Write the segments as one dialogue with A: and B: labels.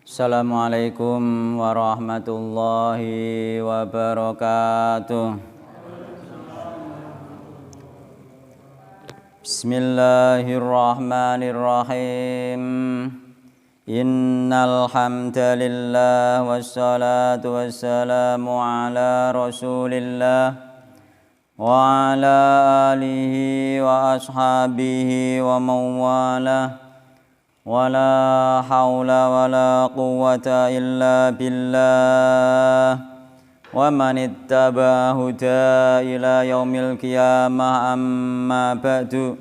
A: Assalamualaikum warahmatullahi wabarakatuh. Bismillahirrahmanirrahim. Innal hamdalillah wassalatu wassalamu ala Rasulillah wa ala alihi wa ashabihi wa mawalah. Wala haula wala quwwata illa billah wa man ittaba huda ila yaumil qiyamah amma ba'du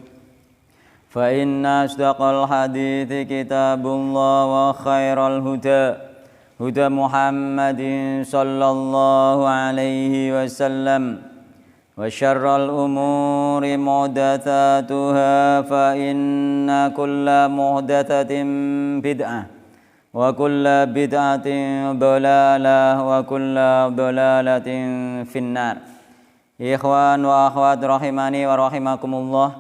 A: fa inna asdaqal hadithi kitabullah wa khairal huda Muhammadin sallallahu alaihi wasallam wa syarrul umuri muhdatsatuha fa inna kulla muhdatsatin bid'ah wa kulla bid'atin dhalalah wa kulla dhalalatin finnar. Ikhwan wa akhwat rahimani wa rahimakumullah,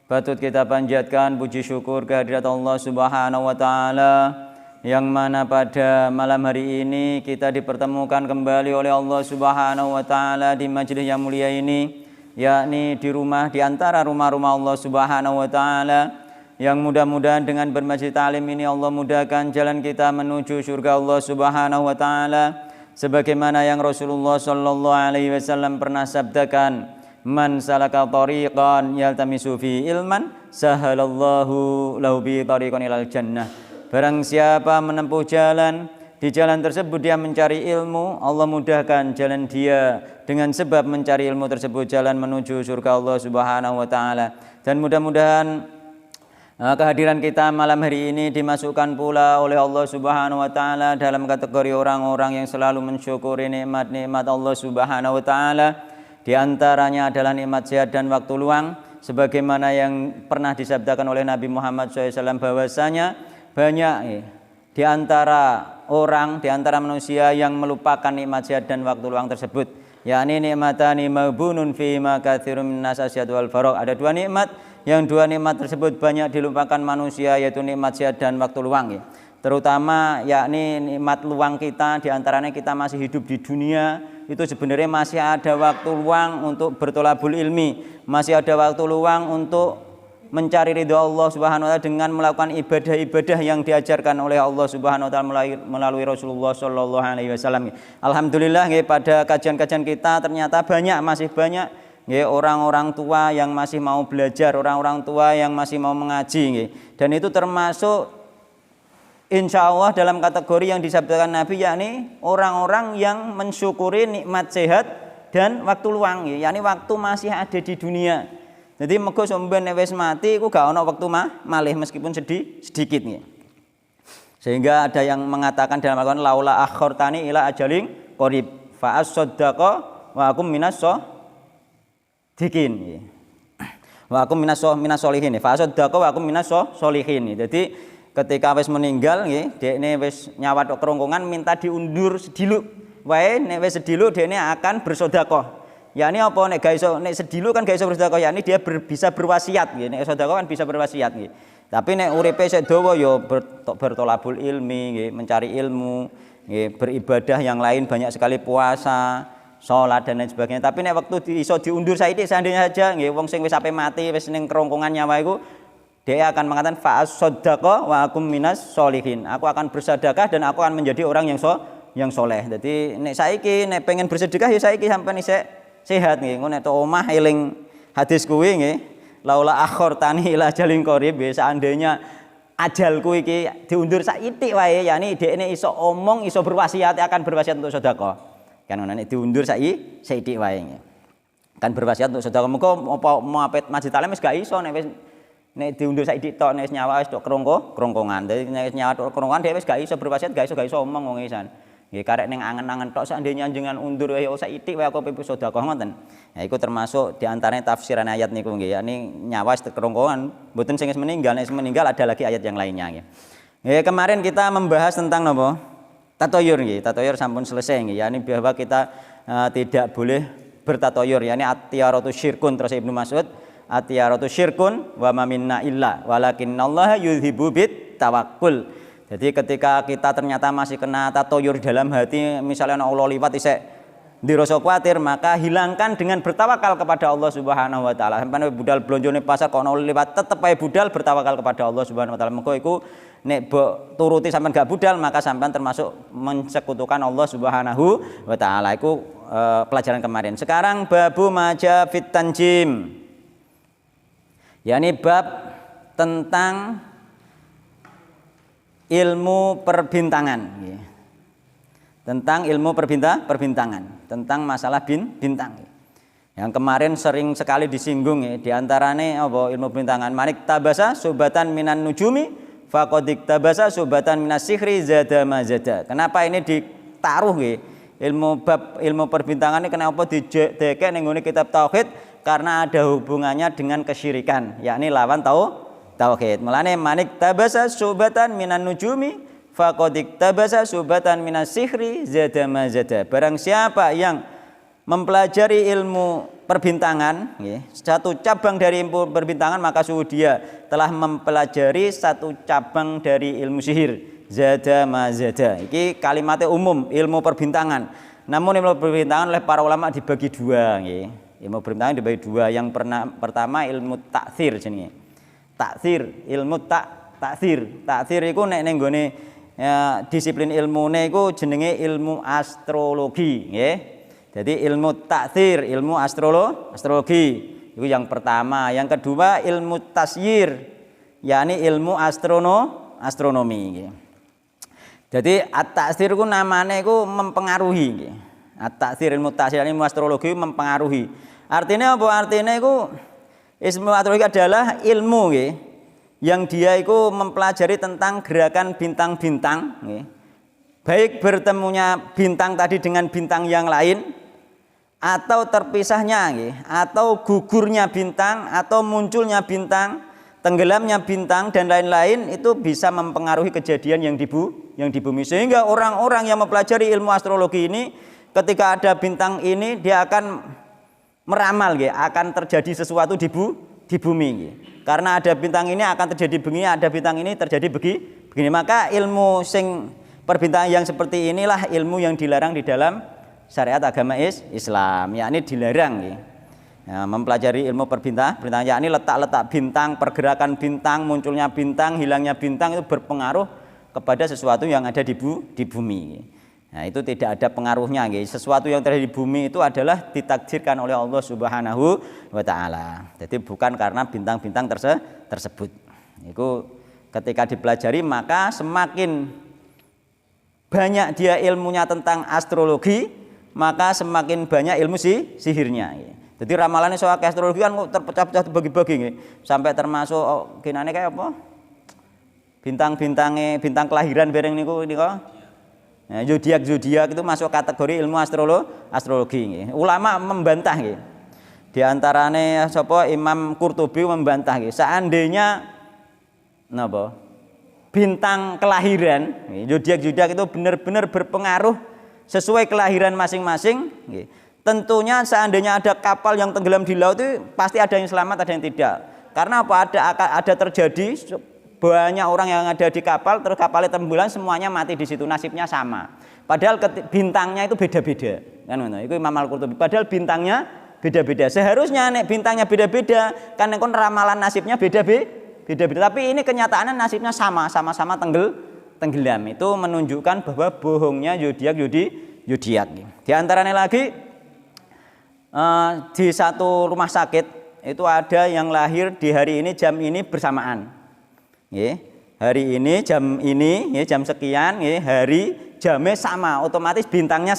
A: patut kita panjatkan puji syukur kehadirat Allah Subhanahu wa taala yang mana pada malam hari ini kita dipertemukan kembali oleh Allah Subhanahu wa taala di majelis yang mulia ini, yakni di antara rumah-rumah Allah Subhanahu wa taala, yang mudah-mudahan dengan bermajlis ta'lim ini Allah mudahkan jalan kita menuju surga Allah Subhanahu wa taala, sebagaimana yang Rasulullah sallallahu alaihi wasallam pernah sabdakan, man salaka tariqan yaltamisu fi ilman sahalallahu lahu bi tariqan ilal jannah. Barang siapa menempuh jalan, di jalan tersebut dia mencari ilmu, Allah mudahkan jalan dia dengan sebab mencari ilmu tersebut jalan menuju surga Allah Subhanahu wa taala. Dan mudah-mudahan kehadiran kita malam hari ini dimasukkan pula oleh Allah Subhanahu wa taala dalam kategori orang-orang yang selalu mensyukuri nikmat-nikmat Allah Subhanahu wa taala. Di antaranya adalah nikmat sehat dan waktu luang, sebagaimana yang pernah disabdakan oleh Nabi Muhammad SAW bahwasanya banyak di antara manusia yang melupakan nikmat sehat dan waktu luang tersebut, yakni nikmatani mabunun fi ma katsirun minnas asyad wal faragh. Ada dua nikmat tersebut banyak dilupakan manusia, yaitu nikmat sehat dan waktu luang, terutama yakni nikmat luang kita. Di antaranya kita masih hidup di dunia, itu sebenarnya masih ada waktu luang untuk bertolabul ilmi, masih ada waktu luang untuk mencari ridha Allah Subhanahu wa taala dengan melakukan ibadah-ibadah yang diajarkan oleh Allah Subhanahu wa taala melalui Rasulullah sallallahu alaihi wasallam. Alhamdulillah pada kajian-kajian kita ternyata masih banyak orang-orang tua yang masih mau belajar, orang-orang tua yang masih mau mengaji, dan itu termasuk insya Allah dalam kategori yang disabdakan Nabi, yakni orang-orang yang mensyukuri nikmat sehat dan waktu luang, yakni waktu masih ada di dunia. Jadi mego somben wis mati iku gak ana wektu malih meskipun sedikit nih. Sehingga ada yang mengatakan dalam Al-Qur'an, laula akhortani ila ajalin qarib fa as-saddaqa wa akum minas sholihin. Wa akum minas sholihin. Fa as-saddaqa wa akum minas sholihin. Jadi ketika wis meninggal nggih, dekne wis nyawat kerongkongan minta diundur sediluk. Wae nek wis sediluk dekne akan bersedekah. Yakni apa, nek gak iso, nek sedilu kan gak iso bersedekah, yakni dia bisa berwasiat nggih. Nek sedekah kan bisa berwasiat nggih. Tapi nek uripe sik dawa ya bertolabul ilmi nggih, mencari ilmu nggih, beribadah yang lain banyak sekali, puasa, salat dan lain sebagainya. Tapi nek waktu iso diundur saiki seandainya saja nggih, wong sing wis sampe mati wis ning kerongkongan nyawa iku, dia akan mengatakan fa as-saddaqa wa akum minas sholihin. Aku akan bersedekah dan aku akan menjadi orang yang soleh. Jadi nek saiki nek pengen bersedekah ya saiki sampean isih sehat nggih, ngono nek omah eling hadis kuwi nggih, laula akhortani ila ajalin qarib, seandainya ajalku iki diundur saithik wae, yakni dekne iso omong, iso berwasiat, akan berwasiat untuk sedekah. Kan ngono nek diundur saithik wae nggih. Kan berwasiat untuk sedekah. Muga apa mapet masjid alim wis gak iso nek diundur saithik tok, nek nyawa wis tok kerongkongan. Dadi nek nyawa tok kerongkongan dhewe wis gak iso berwasiat, gak iso omong wong isan. Nggih, karek ning angen-angen tok seandainya jenengan undur ya saithik wae aku pipi sedekah ngoten. Ya iku termasuk di antaranya tafsiran ayat niku nggih, yakni nyawa kerongkongan, mboten sing meninggal, nek meninggal ada lagi ayat yang lainnya nggih. Nggih, kemarin kita membahas tentang napa? Tatoyur nggih. Tatoyur sampun selesai nggih, yakni bahwa kita tidak boleh bertatoyur, yakni at-tiyaratu syirkun. Terus Ibnu Mas'ud, at-tiyaratu syirkun wa ma minna illa walakinnallaha yuzhibu bit tawakkul. Jadi ketika kita ternyata masih kena tatoyur dalam hati, misalnya ana Allah liwat isek dirasa kuwatir, maka hilangkan dengan bertawakal kepada Allah Subhanahu wa taala. Sampeyan budal blonjone pasar kok ana liwat, tetep ae budal bertawakal kepada Allah Subhanahu wa taala. Mengko iku nek turuti sampean gak budal, maka sampean termasuk mensekutukan Allah Subhanahu wa taala. Iku pelajaran kemarin. Sekarang babu maja fit tanjim. yakni bab tentang ilmu perbintangan, tentang ilmu perbintangan, tentang masalah bintang. Yang kemarin sering sekali disinggung diantaranya apa ilmu perbintangan. Manik tabasa subatan minan nujumi faqadik tabasa subatan minas sihri zada mazada. Kenapa ini ditaruh ilmu perbintangan ini kenapa didekek ning ngene kitab tauhid? Karena ada hubungannya dengan kesyirikan, yakni lawan tauhid. Mulane manik tabasa subatan minan nujumi faqadik tabasa subatan minas sihri zada mazada. Barang siapa yang mempelajari ilmu perbintangan, satu cabang dari ilmu perbintangan, maka sungguh dia telah mempelajari satu cabang dari ilmu sihir. Zada mazada. Iki kalimatnya umum ilmu perbintangan. Namun ilmu perbintangan oleh para ulama dibagi dua. Ilmu perbintangan dibagi dua. Yang pertama ilmu taksir jenenge. Taksir, ilmu taksir. Taksir iku nek ning gone disiplin ilmune iku jenenge ilmu astrologi, nggih. Jadi ilmu taksir, ilmu astrologi itu yang pertama. Yang kedua ilmu tasyir, yakni ilmu astronomi. Jadi at-taksir itu namanya itu mempengaruhi. At-taksir, ilmu tasyir, ilmu astrologi mempengaruhi. Artinya apa? Artinya itu ilmu astrologi adalah ilmu yang dia itu mempelajari tentang gerakan bintang-bintang. Baik bertemunya bintang tadi dengan bintang yang lain, atau terpisahnya, atau gugurnya bintang, atau munculnya bintang, tenggelamnya bintang dan lain-lain, itu bisa mempengaruhi kejadian yang di bumi. Sehingga orang-orang yang mempelajari ilmu astrologi ini, ketika ada bintang ini, dia akan meramal, akan terjadi sesuatu di bumi. Karena ada bintang ini akan terjadi begini, ada bintang ini terjadi begini. Maka ilmu sing perbintangan yang seperti inilah ilmu yang dilarang di dalam syariat agama Islam, yakni dilarang mempelajari ilmu perbintangan, yakni letak-letak bintang, pergerakan bintang, munculnya bintang, hilangnya bintang itu berpengaruh kepada sesuatu yang ada di bumi. Nah, itu tidak ada pengaruhnya. Sesuatu yang terjadi di bumi itu adalah ditakdirkan oleh Allah Subhanahu wa taala. Jadi bukan karena bintang-bintang tersebut. Itu ketika dipelajari maka semakin banyak dia ilmunya tentang astrologi, maka semakin banyak ilmu sihirnya. Jadi ramalannya soal astrologi kan terpecah-pecah bagi-bagi, sampai termasuk kinane kayak apa? Bintang kelahiran bareng niku. Nah, zodiak itu masuk kategori ilmu astrologi. Ulama membantah Di antaranya sapa Imam Qurtubi membantah seandainya napa? Bintang kelahiran, zodiak itu benar-benar berpengaruh sesuai kelahiran masing-masing. Tentunya seandainya ada kapal yang tenggelam di laut itu pasti ada yang selamat, ada yang tidak. Karena apa? Ada terjadi banyak orang yang ada di kapal, terus kapalnya tenggelam, semuanya mati di situ, nasibnya sama. Padahal bintangnya itu beda-beda. Kan itu Imam Al-Qurtubi. Padahal bintangnya beda-beda. Seharusnya nek bintangnya beda-beda, kan kon ramalan nasibnya beda-beda. Tapi ini kenyataannya nasibnya sama-sama tenggelam. Itu menunjukkan bahwa bohongnya zodiak. Di antaranya lagi di satu rumah sakit itu ada yang lahir di hari ini jam ini bersamaan. Hari ini jam ini jam sekian, hari jamnya sama, otomatis bintangnya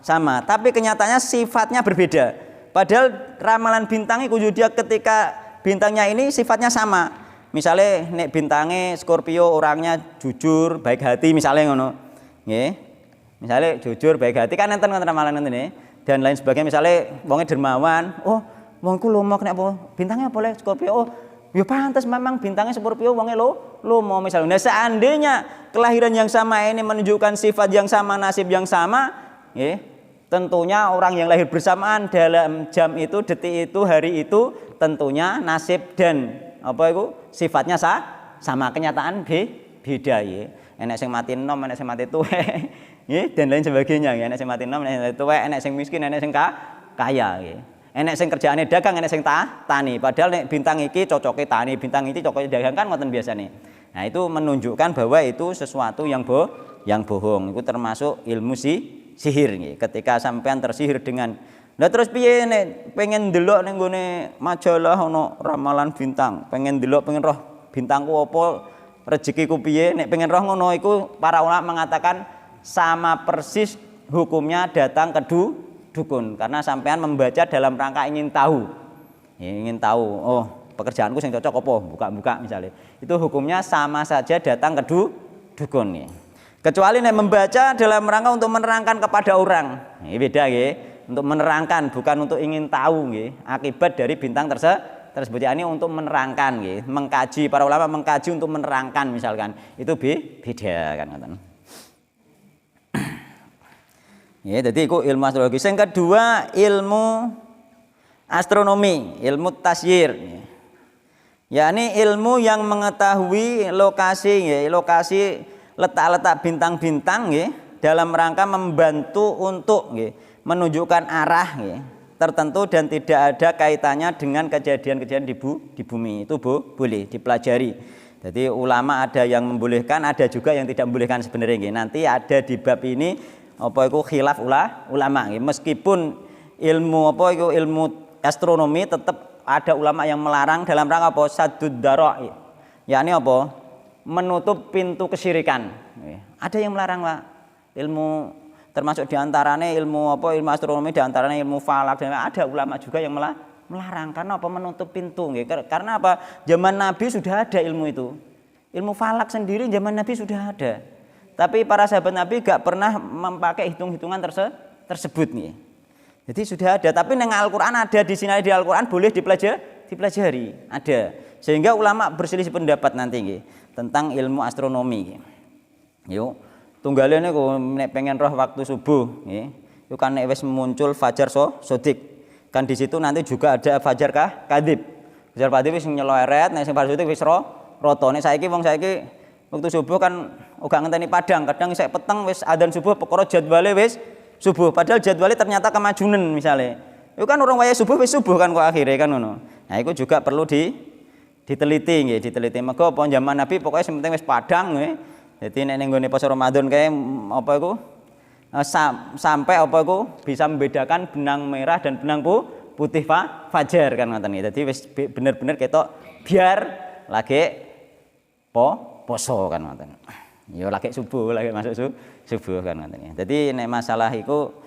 A: sama. Tapi kenyataannya sifatnya berbeda. Padahal ramalan bintang itu zodiak ketika bintangnya ini sifatnya sama. Misalnya nek bintangnya Scorpio orangnya jujur, baik hati misalnya ngono. Misalnya jujur, baik hati kan enten ramalan ini dan lain sebagainya. Misalnya wongnya dermawan, oh wongku lomo kena apa? Bintangnya boleh Scorpio. Oh, ya pantas memang bintangnya Scorpio wongnya lomo misalnya. Nah, seandainya kelahiran yang sama ini menunjukkan sifat yang sama, nasib yang sama, tentunya orang yang lahir bersamaan dalam jam itu, detik itu, hari itu, tentunya nasib dan sifatnya sama, kenyataan beda. enek sing mati enom, enek sing mati tuwek, nggih, dan lain sebagainya. Enek sing mati enom, enek sing mati tuwek, enek sing miskin, enek sing kaya, nggih. Enek sing kerjaane dagang, enek sing tani. Padahal nek bintang iki cocoke tani, bintang iki cocoke dagang kan ngoten biasane. Nah, itu menunjukkan bahwa itu sesuatu yang bohong. Itu termasuk ilmu sihir nggih. Ketika sampean tersihir dengan lah terus piye nek pengen ndelok ning gone majalah ana ramalan bintang, pengen ndelok pengen roh bintangku apa, rezekiku piye, nek pengen roh ngono iku para ulama mengatakan sama persis hukumnya datang ke dukun karena sampean membaca dalam rangka ingin tahu. Ya, ingin tahu, oh, pekerjaanku sing cocok apa, buka-buka misalnya. Itu hukumnya sama saja datang ke dukun nih. Kecuali nek membaca dalam rangka untuk menerangkan kepada orang. Ini beda nggih. Untuk menerangkan bukan untuk ingin tahu nggih akibat dari bintang tersebut. Ini untuk menerangkan nggih, mengkaji, para ulama mengkaji untuk menerangkan misalkan. Itu beda kan ngoten. Ya, jadi itu ilmu astrologi. Yang kedua ilmu astronomi, ilmu tasyir. Ya, ini ilmu yang mengetahui lokasi letak-letak bintang-bintang nggih dalam rangka membantu untuk nggih menunjukkan arah nggih tertentu dan tidak ada kaitannya dengan kejadian-kejadian di bumi. Itu boleh dipelajari. Jadi ulama ada yang membolehkan, ada juga yang tidak membolehkan sebenarnya nggih. Nanti ada di bab ini apa itu khilaf ulama nggih. Meskipun ilmu astronomi tetap ada ulama yang melarang dalam rangka apa? Saddud dara'i. yakni apa? Menutup pintu kesyirikan. Ada yang melarang, Pak. Ilmu termasuk diantaranya ilmu apa? Ilmu astronomi, diantaranya ilmu falak. Ada ulama juga yang melarang karena apa? Menutup pintu. Karena apa? Zaman Nabi sudah ada ilmu itu. Ilmu falak sendiri zaman Nabi sudah ada. Tapi para sahabat Nabi gak pernah memakai hitung-hitungan tersebut nih. Jadi sudah ada. Tapi neng Al-Quran ada, di sini di Al-Quran boleh dipelajari. Ada. Sehingga ulama berselisih pendapat nanti nih, tentang ilmu astronomi. Yuk. Tunggalnya kok nek pengen roh waktu subuh, itu kan nek wis muncul fajar sodik, kan di situ nanti juga ada fajar kadib. Fajar kadib wis nyeleret, nek sing fajar sodik wis roto. Nek saiki wong saiki waktu subuh kan uga ngenteni padang, kadang isek peteng wis adzan subuh perkara jadwale wis subuh. Padahal jadwalnya ternyata kemajunan misalnya. Itu kan orang wayah subuh wis subuh kan kok akhirnya kan ngono. Nah, itu juga perlu diteliti nggih, diteliti. Mergo apa zaman Nabi pokoknya sing penting wis padang nggih. Jadi nek ning nggone pas Ramadan kae apa iku sampai apa iku bisa membedakan benang merah dan benang putih fajar kan ngoten iki. Dadi wis bener-bener ketok biar lagi poso kan ngoten. Ya lagi subuh, lagi masuk subuh kan ngoten iki. Dadi nek masalah iku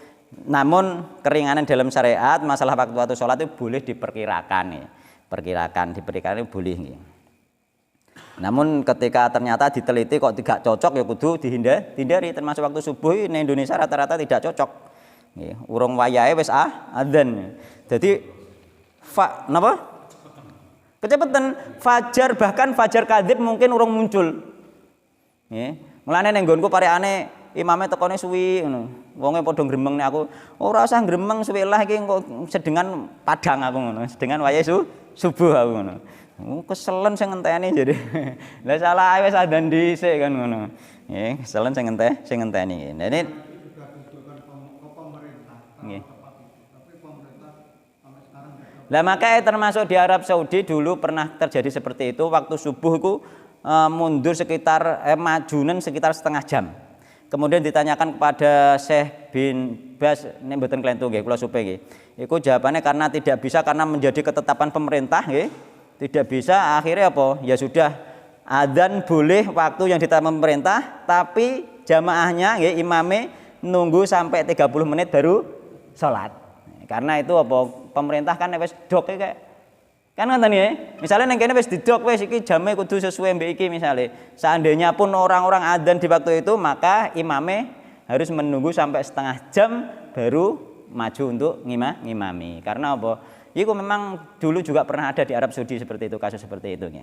A: namun keringanan dalam syariat masalah waktu sholat itu boleh diperkirakan ya. Diperkirakan boleh nggih. Namun ketika ternyata diteliti kok tidak cocok ya kudu dihindari, termasuk waktu subuh di Indonesia rata-rata tidak cocok. Nggih, urung wayahe wis adzan. Jadi napa? Kecepatan fajar, bahkan fajar kadhib mungkin urung muncul. Nggih. Mulane ning nggonku parekane imame tekone suwi ngono. Wonge padha gremeng nek aku ora usah gremeng suwi lah iki kok sedengan padang aku ngono. Sedengan wayahe subuh aku ngono. Keselen sing ngenteni jadi. Lah salah wis adzan dhisik kan ngono. Nggih, keselen sing ngenteni. Nah ini nggih. Lah makanya termasuk di Arab Saudi dulu pernah terjadi seperti itu, waktu subuh itu mundur sekitar majunan sekitar setengah jam. Kemudian ditanyakan kepada Syekh bin Bas nek mboten klentu nggih kula supe nggih. Iku jawabannya karena tidak bisa, karena menjadi ketetapan pemerintah nggih. Tidak bisa, akhirnya apa? Ya sudah, adzan boleh waktu yang ditetapkan pemerintah, tapi jamaahnya ya imame nunggu sampai 30 menit baru sholat. Karena itu apa? Pemerintah kan wis dok kayak kan ngoten ya. Misalnya nang kene wis didok wis iki jame kudu sesuai mbek iki misale. Seandainya pun orang-orang adzan di waktu itu, maka imame harus menunggu sampai setengah jam baru maju untuk ngimami. Karena apa? Itu memang dulu juga pernah ada di Arab Saudi seperti itu, kasus seperti itu nggih.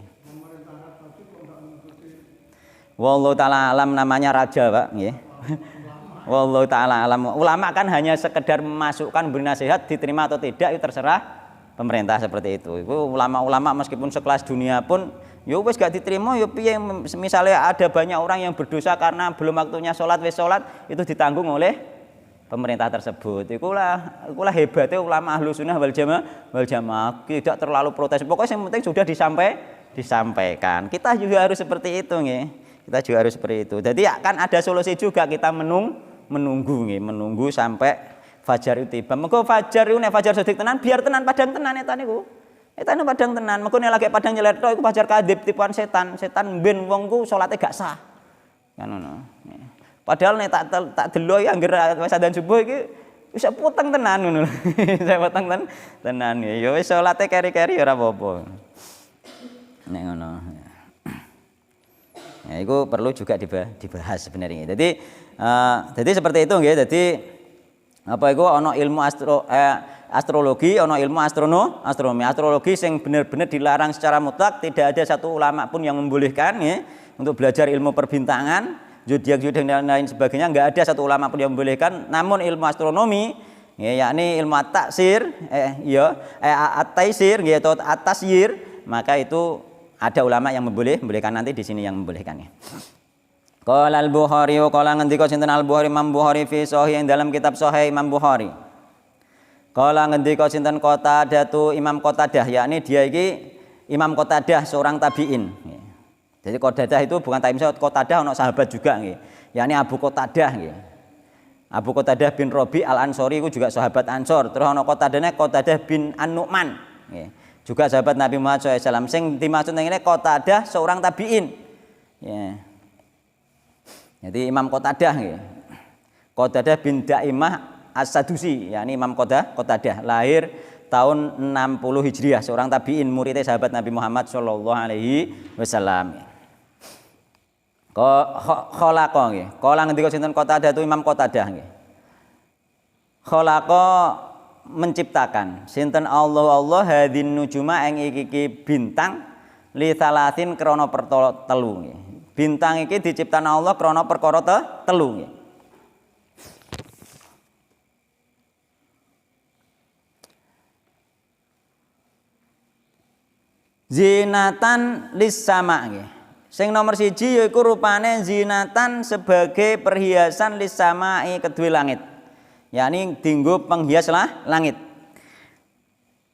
A: Wallahu taala alam, namanya raja, Pak, nggih. Wallahu taala alam. Ulama kan hanya sekedar memasukkan beri nasihat, diterima atau tidak itu terserah pemerintah seperti itu. Itu ulama-ulama meskipun sekelas dunia pun Ya wis gak diterima ya piye, misalnya ada banyak orang yang berdosa karena belum waktunya sholat wis sholat, itu ditanggung oleh pemerintah tersebut. Ikulah hebatnya ulama ahlu sunnah wal jamaah tidak terlalu protes. Pokoknya yang penting sudah disampaikan. Kita juga harus seperti itu nih. Kita juga harus seperti itu. Jadi akan ada solusi juga, kita menunggu sampai fajar itu tiba. Mergo fajar itu nek fajar sedik tenan biar tenan padang tenan eta niku. Eta niku padang tenan. Mergo nek lagi padang nyeletho iku fajar kadhib tipuan setan. Setan ben wong ku salate gak sah. Kan ngono. Padahal nek tak delok ya anggere wis adzan subuh iki wis poteng tenan ngono. Saya poteng tenan ya wis salate keri-keri ora apa-apa. Nek ngono. Ya, itu perlu juga dibahas sebenarnya. Jadi seperti itu nggih. Jadi apa iku ana ilmu astrologi, ana ilmu astronomi. Astrologi yang benar-benar dilarang secara mutlak, tidak ada satu ulama pun yang membolehkan ya, untuk belajar ilmu perbintangan, zodiak dan lain sebagainya, enggak ada satu ulama pun yang membolehkan. Namun ilmu astronomi ya, yakni ilmu at-taksir at-taisir atau at-tasyir, maka itu ada ulama yang membolehkan, nanti di sini yang membolehkannya. Qala al-Bukhari qala ngendika sinten al-Bukhari, Imam Bukhari fi sahih, yang dalam kitab sahih Imam Bukhari. Qala ngendika sinten Qatadah, Imam Qatadah, yakni dia iki Imam Qatadah seorang tabi'in. Jadi Qatadah itu bukan tabi'in, Qatadah ana sahabat juga nggih. Yakni Abu Qatadah nggih. Abu Qatadah bin Rabi al-Ansori itu juga sahabat Ansor. Terus ana Qatadah bin An-Nu'man nggih. Juga sahabat Nabi Muhammad SAW. Sing dimaksud ini Qatadah seorang tabi'in. Ya. Jadi Imam Qatadah ya. Qatadah bin Daimah As-Sadusi, yakni Imam Qatadah, lahir tahun 60 Hijriah, seorang tabi'in, muridnya sahabat Nabi Muhammad SAW. Khalaqa nggih. Kala ngendika sinten Qatadah itu Imam Qatadah nggih. Khalaqa menciptakan sinten Allah hadin nujuma ing iki bintang li salatin krana telu nggih. Bintang iki diciptakan Allah krana perkara telu nggih. Zinatan lis sama nggih. Sing nomor 1 yaiku rupane zinatan sebagai perhiasan lis samai kedue langit. yakni dinggo penghias langit.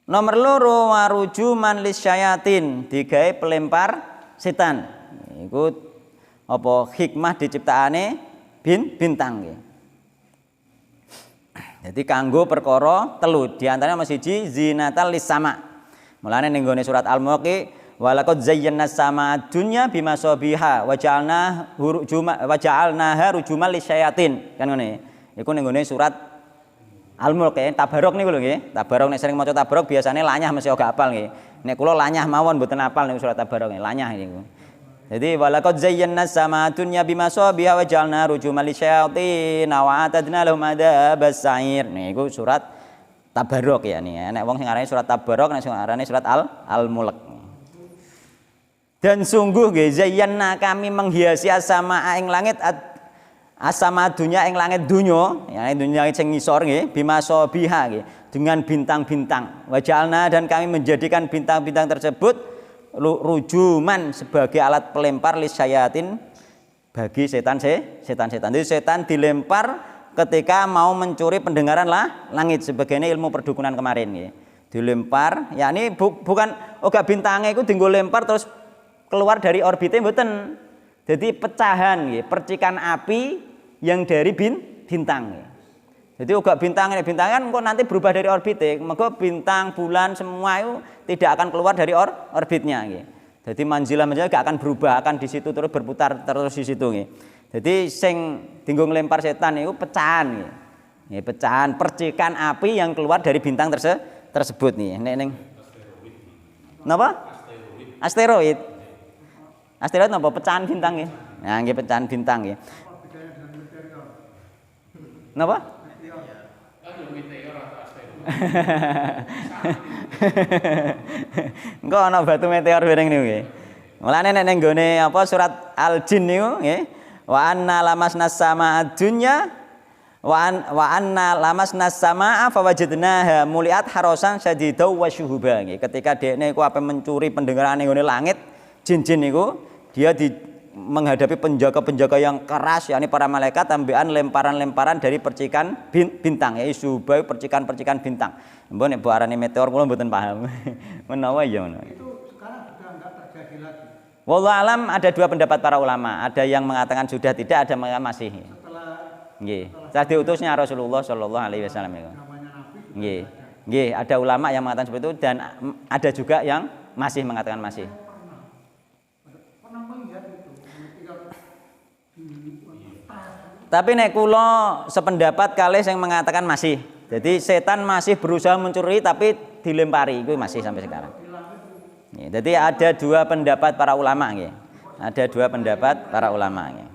A: Nomor loro warujuman lisyayatin, digawe pelempar setan. Iku apa hikmah diciptakane bintang nggih. Jadi kanggo perkara telu, di antaranya masih zinatal lisama. Mulane ning gone surat Al-Mulk walaqad zayyana sama dunya bimasabiha wa ja'alnaha rujuman lisyayatin. Kan ngene. Iku ning gone surat Al-Mulk tabarok niku lho nggih. Tabarok nek sering maca tabarok biasane lanyah mesti gak hafal nggih. Nek kula lanyah mawon mboten hafal niku surat tabarok lanyah niku. Jadi walaqad zayyana sama dunya bimasabiha wa ja'alna rujuman lisyayatin wa atadna lahum adzabas sa'ir. Niku surat tabarok ya nih. Nek wong sing arane surat tabarok, nek sing arane surat Al-Mulk. Dan sungguh nggih zayyana kami menghiasi as-samaa ing langit as-sama dunya ing langit dunya, ya dunya sing ngisor nggih bimasabiha nggih dengan bintang-bintang. Wa ja'alna dan kami menjadikan bintang-bintang tersebut rujuman sebagai alat pelempar lisyayatin bagi setan-setan. Jadi setan dilempar ketika mau mencuri pendengaran langit sebagaimana ilmu perdukunan kemarin ya. Dilempar, yakni bukan gak bintangnya itu dienggo lempar terus keluar dari orbitnya mboten. Jadi pecahan ya, percikan api yang dari bintang ya. Jadi uga bintang kan kok nanti berubah dari orbitnya. Maka bintang, bulan semua itu tidak akan keluar dari orbitnya gitu. Jadi manjilah gak akan berubah, akan di situ terus berputar terus di situ gitu. Jadi sing dinggo nglempar setan itu pecahan gitu. Ya, pecahan percikan api yang keluar dari bintang tersebut nih. Ning napa? Asteroid. Asteroid napa? Pecahan bintang nggih. Nah, nggih pecahan bintang nggih. Napa? Engko ana batu meteor bareng niku nggih. Mulane nek ning gone apa surat Al-Jin niku nggih, wa anna lamasnas samaa dunya wa anna lamasnas samaa fawajadnaha muliat harasan syadidaw wa syuhuba nggih. Ketika dekne iku ape mencuri pendengaran ning gone langit, jin-jin niku dia menghadapi penjaga-penjaga yang keras, yakni para malaikat tambahan lemparan-lemparan dari percikan bintang, ya subai percikan-percikan bintang. Mbok nek arane meteor kula mboten paham. Menawa ya menawa.
B: Itu sekarang sudah enggak terjadi lagi.
A: Wallahu alam, ada dua pendapat para ulama. Ada yang mengatakan sudah tidak, ada yang masih. Nggih. Setelah diutusnya Rasulullah sallallahu alaihi wasallam itu.
B: Namanya Nabi.
A: Nggih. Nggih, ada ulama yang mengatakan seperti itu dan ada juga yang masih mengatakan masih.
B: Pernah melihat itu ketika
A: Tapi nek kula sependapat kalih yang mengatakan masih. Jadi setan masih berusaha mencuri tapi dilempari, itu masih sampai sekarang. Ya, jadi ada dua pendapat para ulama nggih. Ada dua pendapat para ulama nggih.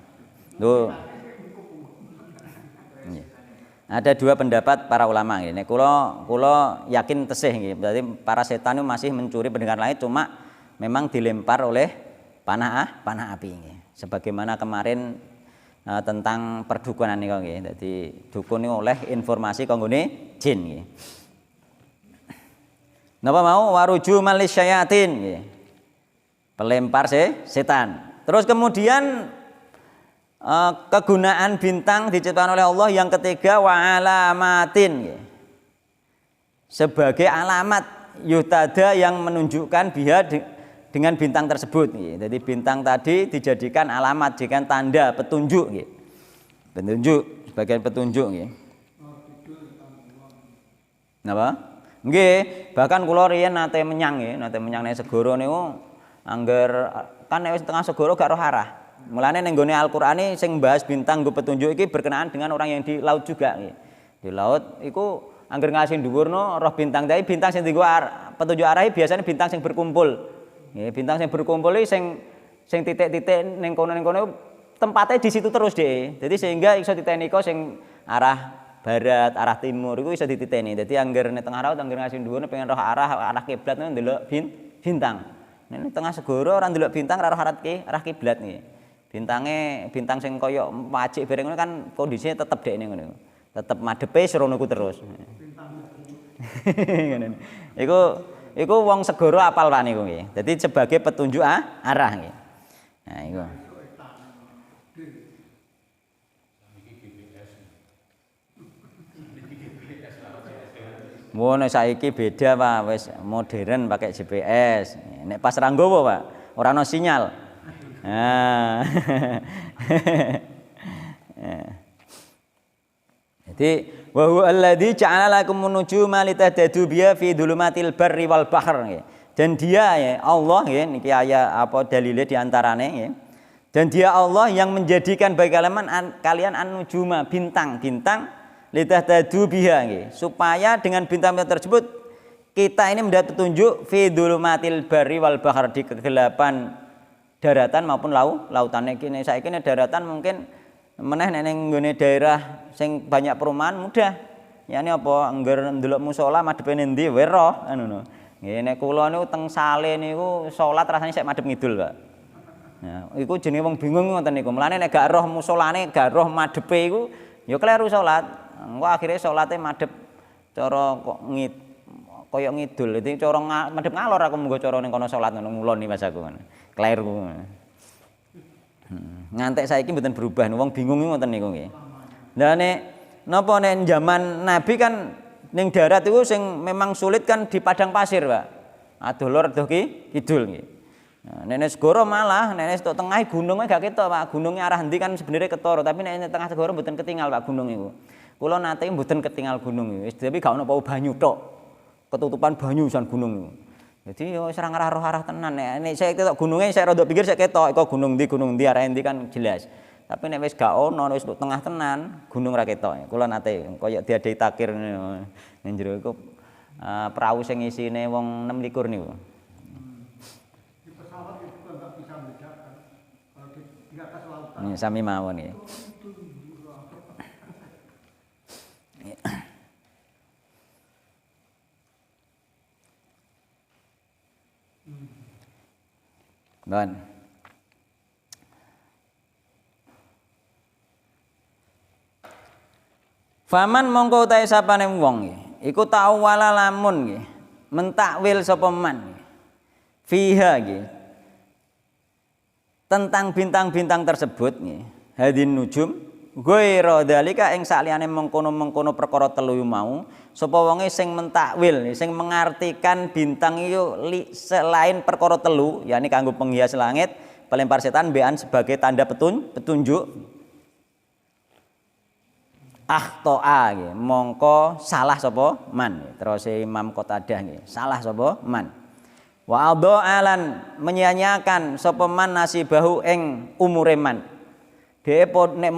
A: Tuh. Ya. Ada dua pendapat para ulama nggih. Nek kula yakin tesih nggih. Berarti para setan itu masih mencuri pendengaran lain cuma memang dilempar oleh panah api nggih. Sebagaimana kemarin tentang perdukunan niku nggih. Dadi dukun niku oleh informasi kanggone jin nggih. Napa mau waruju malis syayatin nggih. Pelempar setan. Terus kemudian kegunaan bintang diciptakan oleh Allah yang ketiga wa alamatin nggih. Sebagai alamat yutada yang menunjukkan biha dengan bintang tersebut. Jadi bintang tadi dijadikan alamat, dijadikan tanda petunjuk. Petunjuk, sebagai petunjuk. Napa? Nggih, bahkan kula riyen nate menyang ning segara niku angger kan wis tengah segara gak roh arah. Mulane ning nggone Al-Qur'ane sing bahas bintang nggo petunjuk iki berkenaan dengan orang yang di laut juga. Di laut iku angger ngasih dhuwurno roh bintang, tapi bintang sing dienggo petunjuk arahe biasanya bintang sing berkumpul. Ya, bintang yang berkumpul ini sing titik-titik ning kono tempatnya di situ terus deh. Jadi sehingga iso diteni kok sing arah barat, arah timur iku iso dititeni. Dadi angger ning tengah laut angger ngasih dhuwur pengen roh arah kiblat ndelok bintang. Nek tengah segara ora ndelok bintang ora roh arah kiblat nggih. Bintang sing kaya wajik bareng ngono kan kondisinya tetep dekne ngono. Tetep madepe serono ku terus. Iku wong segara apal Pak niku nggih. Dadi sebagai petunjuk arah nggih. Nah iku. Nek saiki beda Pak, wis modern pakai GPS. Nek pas ra nggowo Pak, ora ono sinyal. Nah. Jadi wa huwa alladzi ja'ala lakum nujuma litahtadu biha fi dhulumatil barri wal bahr. Dan dia ya Allah ya niki aya apa dalile di antarane ya. Dan dia Allah yang menjadikan bagi kalian an-nujuma bintang-bintang litahtadu biha nggih. Supaya dengan bintang-bintang tersebut kita ini mendapat petunjuk fi dhulumatil barri wal bahr, di kegelapan daratan maupun lautan. Iki saiki daratan mungkin meneh ning nggone daerah sing banyak perumahan mudah. Yani apa angger ndelok musala madhepe endi wae roh ngono. Nggih nek kula niku teng Sale niku salat rasane sik madhep ngidul, Pak. Nah, iku jenenge wong bingung ngoten niku. Mulane nek gak roh musolane, gak roh madhepe iku ya kleru salat. Engko akhire salate madhep cara kok kaya ngidul. Dadi cara madhep ngalor aku munggo cara ning kono salat ngono ngulon iki Mas aku ngono. Kleru. Ngantek saiki mboten berubah, wong bingung ngoten niku nggih. Lah nek napa nek zaman Nabi kan ning darat iku sing memang sulit kan di padang pasir, Pak. Adolor adoh kidul nggih. Nah, nek segara malah nek tok tengah gunungnya gak ketok, Pak. Gunungnya arah ndi kan sebenarnya ketara, tapi nek tengah segara mboten ketinggal, Pak, gunung iku. Kula nate mboten ketinggal gunung iku. Wis tapi gak ono bau banyu tok. Ketutupan banyu san gunung iku. Jadi yo serang arah tenan nek saya ketok gununge saya rada pikir saya ketok kok gunung ndi arah endi kan jelas. Tapi nek wis gak ono wis tengah tenan gunung ra ketok. Kula nate kaya diadai takir ning jero iku perahu sing isine wong 26 niku.
B: Di pesawat itu juga enggak bisa membedakan kalau di atas lautan.
A: Sami mawon nggih. Bon. Faman mongko utahe sapane wong nggih, iku ta'awwala lamun nggih, mentakwil sapa man. Fiha nggih. tentang bintang-bintang tersebut nggih. Hadin nujum ghairu dzalika ing saliyane mengkono-mengkono perkara telu mau sapa wonge sing mentakwil sing mengartikan bintang itu selain perkara telu yakni kanggo penghias langit pelempar setan bean sebagai tanda petunjuk akhtoa nggih mongko salah sapa man terus Imam Qatadah nggih salah sapa man wa adha'alan menyia-nyiakan sapa man nasibahu ing umure man dhewe nek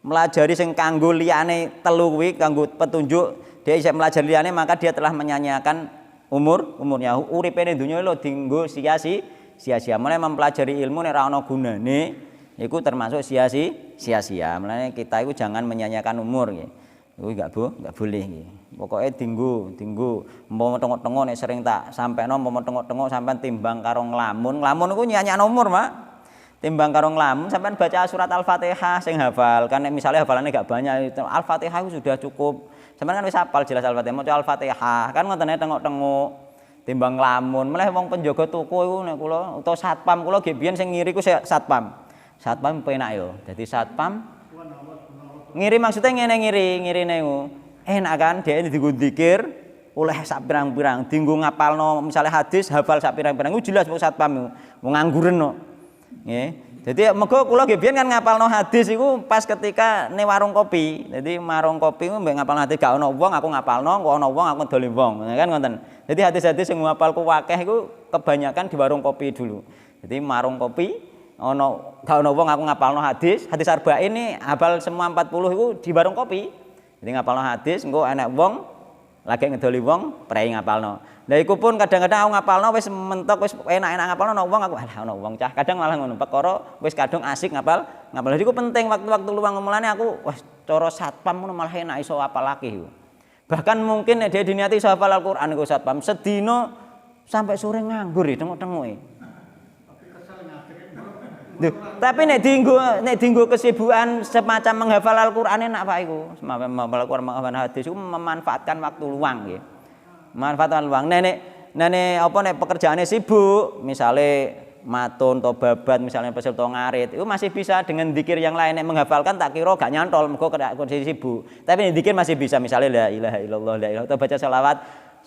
A: melajari sing kanggo liyane telu kuwi kanggo petunjuk dia isih melajari liyane maka dia telah menyanyiakan umurnya uripe ning donya lho dienggo sia-sia mulai mempelajari ilmu nek ora ana gunane iku termasuk sia-sia mulane kita iku jangan menyanyiakan umur nggih iku enggak boleh nggih pokoke dienggo umpama tengok-tengok nek sering tak sampeno umpama tengok-tengok sampean timbang karo nglamun iku nyanyiakan umur Mak timbang karo nglamun sampean baca surat Al-Fatihah sing hafal kan misalnya hafalannya gak banyak Al-Fatihah itu sudah cukup sampean kan wis hafal jelas Al-Fatihah maca Al-Fatihah kan ngoten tengok-tengok timbang nglamun malah wong penjaga toko iku nek kula utawa satpam kula nggih biyen sing ngiri ku satpam penak yo dadi satpam ngiri maksudnya ngene ngirine iku enak kan dhek dienggo dzikir oleh sak pirang-pirang dienggo ngapalno misalnya hadis hafal sak pirang-pirang iku jelas wong satpam iku wong ngangguren kok nggih. Jadi mergo kula nggih biyen kan ngapalno hadis iku pas ketika ning warung kopi. Jadi warung kopi ku mbek ngapalno hadis gak ono wong aku ngapalno, kok ono wong aku doli wong. Kan ngoten. Jadi hadis-hadis sing ngapalku akeh iku kebanyakan di warung kopi dulu. Jadi warung kopi ono gak ono wong aku ngapalno hadis arba'in ini hafal semua 40 iku di warung kopi. Jadi ngapalno hadis engko enek wong lagi ngedoli wong prei ngapalno. Lah iku pun kadang-kadang aku ngapalno wis mentok wis enak-enak ngapalno ana wong aku alah ana wong cah kadang malah ngono perkara wis kadung asik ngapal. Jadi iku penting waktu-waktu luang mulane aku wis cara satpam ngono malah enak iso apal lagi iku. Bahkan mungkin nek dia diniati iso hafal Al-Qur'an iku satpam sedina sampai sore nganggur ya tengok-tengoke. Tapi nek dienggo kesibukan semacam menghafal Al-Qur'an enak Pak iku. Semacam menghafal Al-Qur'an menghafal hadis iku memanfaatkan waktu luang nggih. Manfaatkan luang nenek apa nek pekerjaannya sibuk misalnya matun atau babat misalnya peserta ngarit itu masih bisa dengan zikir yang lain nek menghafalkan tak kira gak nyantol mergo kondisi sibuk tapi nek zikir masih bisa misalnya la ilaha illallah la ilaha atau baca selawat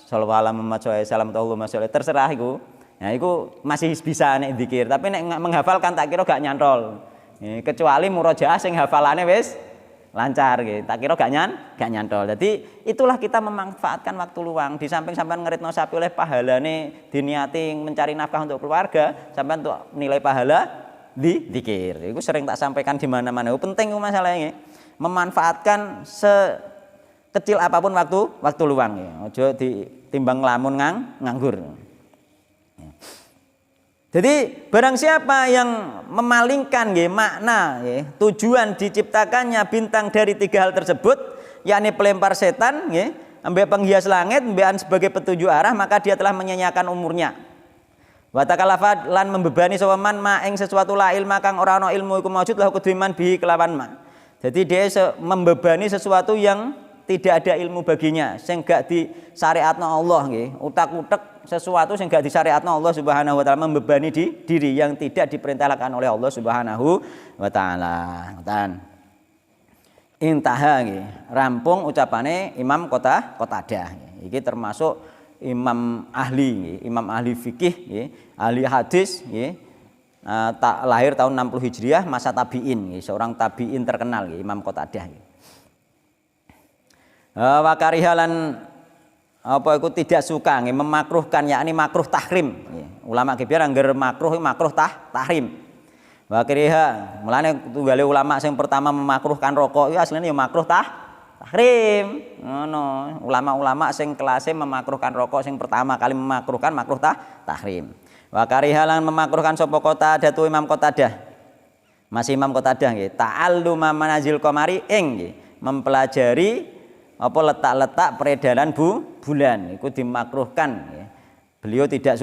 A: sallallahu alaihi wasallam salam Allahumma sholli terserah iku nah iku masih bisa nek zikir tapi nek menghafalkan tak kira gak nyantol kecuali murojaah sing hafalane wis lancar gitu. Tak kira gak nyantol. Jadi itulah kita memanfaatkan waktu luang. Di samping sampean ngeritno sapi oleh pahalane diniati mencari nafkah untuk keluarga, sampean untuk nilai pahala di dzikir. Itu sering tak sampaikan di mana-mana. Itu penting itu masalahnya. Memanfaatkan sekecil apapun waktu luang ya. Ojo ditimbang lamun nganggur. Jadi barang siapa yang memalingkan makna tujuan diciptakannya bintang dari tiga hal tersebut yakni pelempar setan ambek penghias langit ambekan sebagai petunjuk arah maka dia telah menyanyiakan umurnya. Wa takalafa lan membebani sapa man ma ing sesuatu la ilma kang ora ana ilmu iku maujud lahu kudiman bihi kelawan ma. Jadi dia membebani sesuatu yang tidak ada ilmu baginya sing gak disyariatno Allah nggih. Utak-utek sesuatu yang gak disyariatno Allah Subhanahu wa taala membebani diri yang tidak diperintahkan oleh Allah Subhanahu wa taala. Intaha nggih. Rampung ucapane Imam Qatadah. Iki termasuk imam ahli nggih, imam ahli fikih nggih, ahli hadis nggih. Tak lahir tahun 60 Hijriah masa tabi'in nggih, seorang tabi'in terkenal nggih Imam Qatadah nggih. Wa karihalan apa itu tidak suka nggih memakruhkan yakni makruh tahrim nggih. Ulama kibar angger makruh tahrim. Wa kariha mulane tunggale ulama sing pertama memakruhkan rokok itu asline ya makruh tahrim. Ngono. Ulama-ulama sing kelase memakruhkan rokok sing pertama kali memakruhkan makruh tahrim. Wa karihalan memakruhkan sapa Qatadah tu Imam Qatadah. Masih Imam Qatadah nggih. Ta'alluma manazil qamari ing nggih mempelajari apa letak-letak peredaran bulan itu dimakruhkan ya. Beliau tidak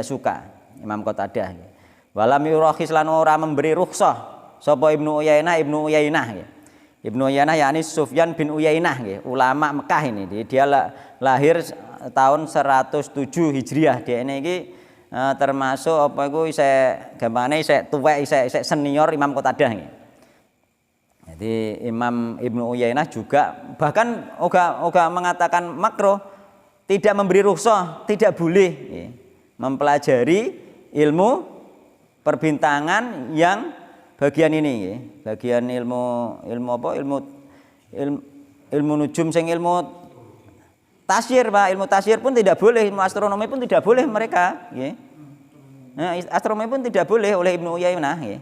A: suka Imam Qatadah ya. Walam yurakhis lan ora memberi rukhsah sapa Ibnu Uyainah ya. Ibnu Uyainah yakni Sufyan bin Uyainah ya, ulama Mekah ini. Dia lahir tahun 107 Hijriah. Dia ini termasuk apa iku isih gampangane isih tuwek isih senior Imam Qatadah nggih. Jadi Imam Ibnu Uyainah juga bahkan oga mengatakan makruh, tidak memberi rukhsah, tidak boleh nggih, mempelajari ilmu perbintangan yang bagian ini nggih. Bagian ilmu apa? Ilmu nujum sing ilmu tasyir, Pak. Ilmu tasyir pun tidak boleh, ilmu astronomi pun tidak boleh mereka, nggih. Nah, astronomi pun tidak boleh oleh Ibnu Uyainah, nggih.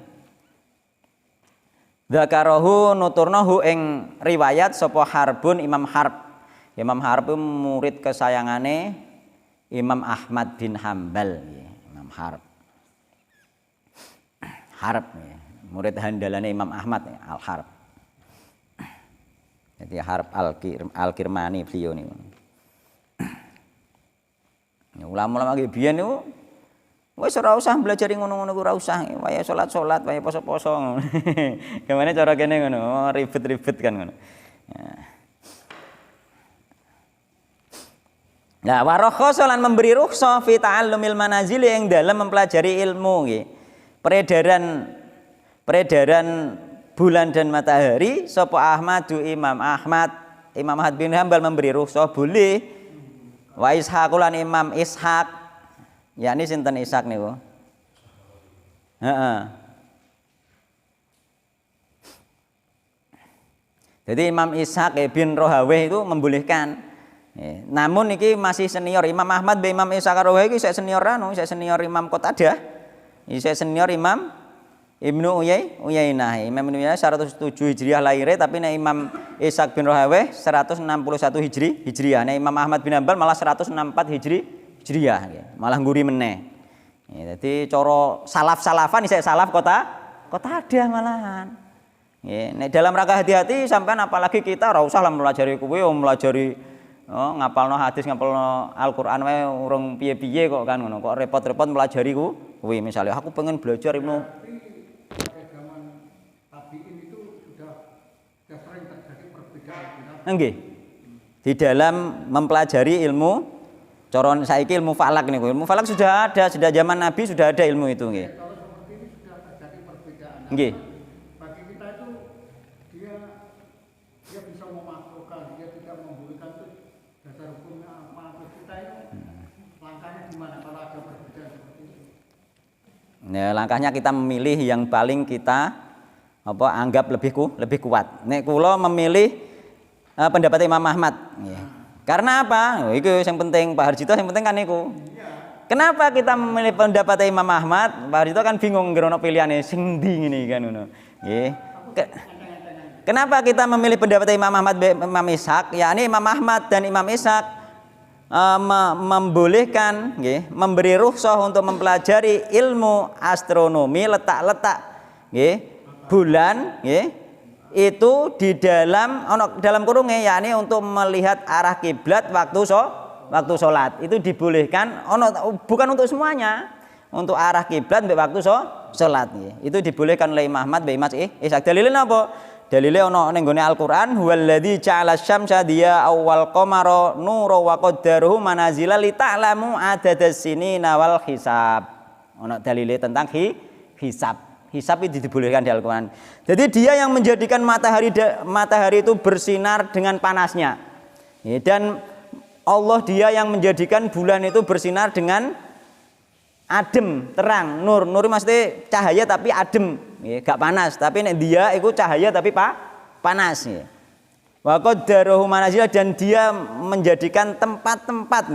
A: Dzakarahu nuturnahu ing riwayat sapa Harbun Imam Harb. Imam Harb itu murid kesayangane Imam Ahmad bin Hambal, nggih. Imam Harb. Harb, nggih. Murid handalane Imam Ahmad, Al-Harb. Jadi Harb Al-Kirmani beliau niku. Ulama-ulama nggih biyen niku wis ora usah belajar ngono-ngono ku ora usah, wae salat-salat, wae poso-poso. Gimana cara kene ngono, ribet-ribet kan ngono. Nah, wa rakhasa lan memberi rukhsah fi ta'allumil manazil yang dalam mempelajari ilmu nggih. Peredaran bulan dan matahari sapa Imam Ahmad bin Hambal memberi rukhsah boleh. Wa Ishaqulan Imam Ishaq, yakni sinten Ishaq niku? Heeh. Jadi Imam Ishaq bin Rahawayh itu membolehkan. Namun niki masih senior Imam Ahmad bin Imam Ishaq Rahawayh iki senior senior Imam Qatadah. Isih senior Imam Ibnu Uyainah. Imam Ibnu Uyainah 107 Hijriah lahirnya, tapi nek Imam Ishaq bin Rahawayh 161 Hijriah. Nek Imam Ahmad bin Hambal malah 164 Hijriah, malah nguri meneh. Jadi cara salaf-salafan isih salaf Qatadah malahan. Nek dalam rangka hati-hati sampean apalagi kita ora usah lah melajari kuwi, melajari ngapalno hadis, ngapalno Al-Qur'an wae urung piye-piye kok kan ngono. Kok repot-repot melajari kuwi. Misalnya aku pengen belajar ilmu nggih. Di dalam mempelajari ilmu coron saiki ilmu falak niku. Ilmu falak sudah ada, sudah zaman Nabi sudah ada ilmu itu nggih.
B: Kalau seperti ini sudah terjadi perbedaan.
A: Nggih.
B: Bagi kita itu dia bisa memakruhkan, dia tidak membolehkan itu dasar hukumnya apa. Terus kita itu langkahnya gimana kalau ada perbedaan seperti itu?
A: Nah, langkahnya kita memilih yang paling kita anggap lebih kuat. Nek kula memilih pendapat Imam Ahmad. Karena apa? Itu yang penting Pak Harjito, yang penting kan niku. Kenapa kita memilih pendapat Imam Ahmad? Pak Harjito kan bingung ngerono pilihane sing ndi ngene kan ngono. Nggih. Kenapa kita memilih pendapat Imam Ahmad Imam Ishaq? Yakni Imam Ahmad dan Imam Ishaq membolehkan nggih, memberi rukhsah untuk mempelajari ilmu astronomi, letak-letak nggih, bulan nggih. Itu di dalam kurungnya, yakni untuk melihat arah kiblat waktu sholat itu dibolehkan. Bukan untuk semuanya, untuk arah kiblat waktu sholat itu dibolehkan oleh Imam Ahmad bin Ishaq. Dalilnya apa? Dalilnya ono ning gone Al-Qur'an, huwallazi ja'ala asy-syamsa diya awwal qamara nura wa qaddarahu manazila li ta'lamu adadas sinina wal hisab. Ono dalile tentang hisab. Hisab itu dibolehkan di Al-Quran. Jadi dia yang menjadikan matahari itu bersinar dengan panasnya. Dan Allah dia yang menjadikan bulan itu bersinar dengan adem, terang, nur. Nur maksudnya cahaya tapi adem, gak panas. Tapi dia itu cahaya tapi panas. Wa qaddarahu manazila, dan dia menjadikan tempat-tempat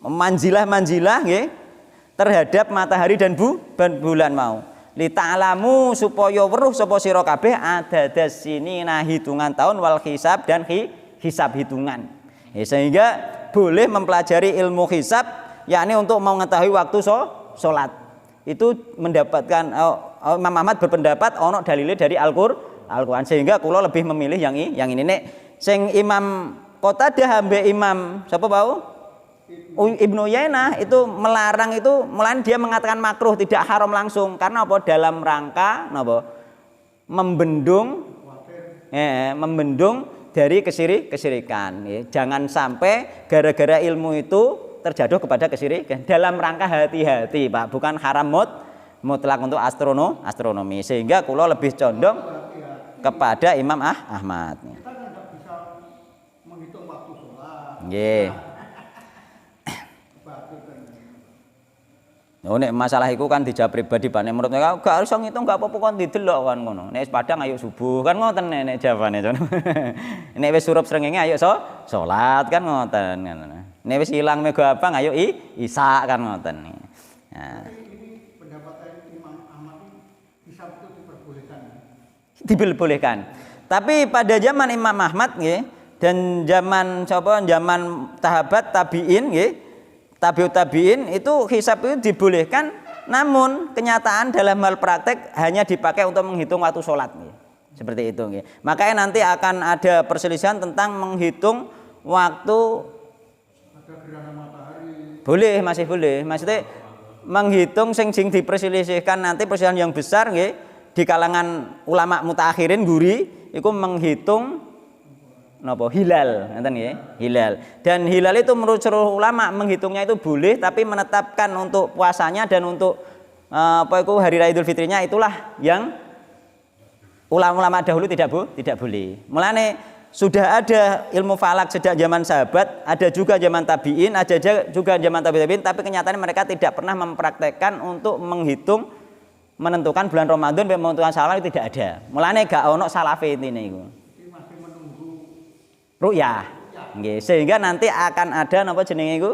A: manzilah-manzilah terhadap matahari dan bulan mau. Li ta'lamu supaya weruh sapa sira kabeh adadas sinina hitungan tahun wal hisab dan hisab hitungan. Sehingga boleh mempelajari ilmu hisab, yakni untuk mengetahui waktu sholat. Itu mendapatkan Imam Ahmad berpendapat ono dalile dari Al-Qur'an, sehingga kula lebih memilih yang ini. Nek sing Imam Qatadah ambek Imam sapa bau? Ibnu Uyainah itu melarang itu, melainkan dia mengatakan makruh, tidak haram langsung. Karena apa? Dalam rangka membendung dari kesirikan. Jangan sampai gara-gara ilmu itu terjatuh kepada kesyirikan dalam rangka hati-hati, Pak, bukan haram mutlak untuk astronomi. Sehingga kula lebih condong kepada Imam Ahmad.
B: Kita kan nggak bisa menghitung waktu sholat.
A: Nggih. Oh, nek masalah iku kan dijawab pribadi Pak. Nek menurut mereka gak harus ngitung, gak apa-apa kon didelok kan ngono. Nek padang ayo subuh kan ngoten nek jawabane. Nek wis surup srengenge ayo salat kan ngoten. Nek wis ilang mega abang ayo isa kan ngoten. Nah,
B: ini pendapat Imam Ahmad bisa betul diperbolehkan.
A: Diperbolehkan. Tapi pada zaman Imam Ahmad nggih dan zaman sahabat tabi'in nggih, tabi'ut tabi'in itu hisab itu dibolehkan, namun kenyataan dalam hal praktek hanya dipakai untuk menghitung waktu sholat nggih. Seperti itu nggih. Makanya nanti akan ada perselisihan tentang menghitung waktu.
B: Ada gerhana matahari.
A: Boleh, masih boleh. Maksudnya menghitung sing diperselisihkan nanti perselisihan yang besar nggih di kalangan ulama mutaakhirin guri itu menghitung napa hilal, ngeten nggih, hilal. Dan hilal itu menurut seluruh ulama menghitungnya itu boleh, tapi menetapkan untuk puasanya dan untuk hari raya Idul Fitrinya itulah yang ulama-ulama dahulu tidak boleh. Mulane sudah ada ilmu falak sejak zaman sahabat, ada juga zaman tabi'in, ada juga zaman tabi'in, tapi kenyataannya mereka tidak pernah mempraktekkan untuk menghitung menentukan bulan Ramadan dan menentukan Syawal, itu tidak ada. Mulane gak ono salafe intine iku. Ru'yah. Nggih, sehingga nanti akan ada napa jenenge iku?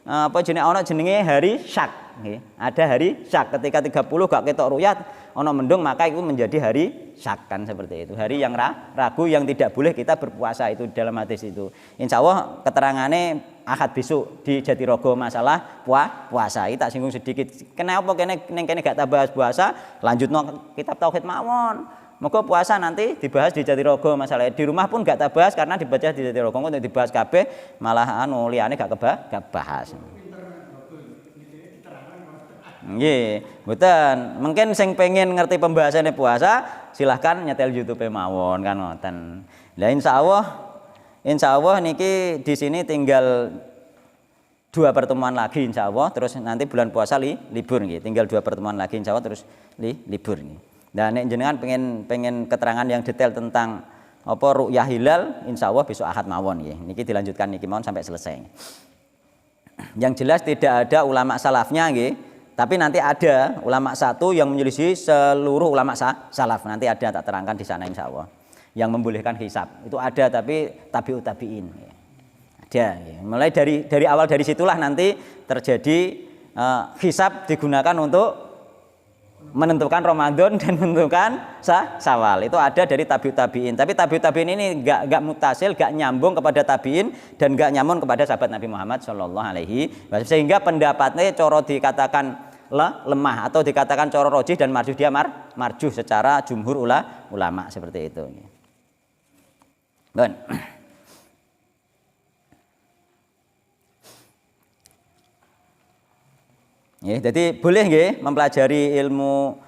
A: Ana jenenge hari syak, nggih. Ada hari syak ketika 30 gak ketok ru'yah, ana mendung, maka itu menjadi hari syak kan seperti itu. Hari yang ragu yang tidak boleh kita berpuasa itu dalam hadis itu. Insyaallah keterangane Ahad besok di Jatirogo masalah puasa. Iki tak singgung sedikit. Kenapa kene gak tak bahas puasa, lanjutno kitab tauhid mawon. Moga puasa nanti dibahas di Jatirogo masalah. Di rumah pun gak tak bahas karena dibaca di Jatirogo. Kok dibahas kabeh malah liyane gak bahas. Nggih, mboten. Mungkin sing pengen ngerti pembahasannya puasa, silahkan nyetel YouTube mawon kan ngoten. Lah insyaallah niki di sini tinggal 2 pertemuan lagi insyaallah, terus nanti bulan puasa libur nggih. Tinggal 2 pertemuan lagi insyaallah terus libur nggih. Dan nek jenengan pengen keterangan yang detail tentang apa ru'yah hilal, insyaallah besok Ahad mawon nggih. Niki dilanjutkan niki mawon sampai selesai. Yang jelas tidak ada ulama salafnya nggih, tapi nanti ada ulama satu yang menyelisih seluruh ulama salaf. Nanti ada tak terangkan di sana insyaallah. Yang membolehkan hisab. Itu ada, tapi tabi'ut tabi'in. Ada. Mulai dari awal dari situlah nanti terjadi hisab digunakan untuk menentukan Ramadan dan menentukan Syawal. Itu ada dari tabi'ut tabi'in. Tapi tabi'ut tabi'in ini enggak mutasil, enggak nyambung kepada tabi'in dan enggak nyambung kepada sahabat Nabi Muhammad sallallahu alaihi wasallam. Sehingga pendapatnya coro dikatakan lemah atau dikatakan coro rojih dan marjuh, dia marjuh secara jumhur ulama seperti itu. Bon. Nggih, jadi boleh nggih mempelajari ilmu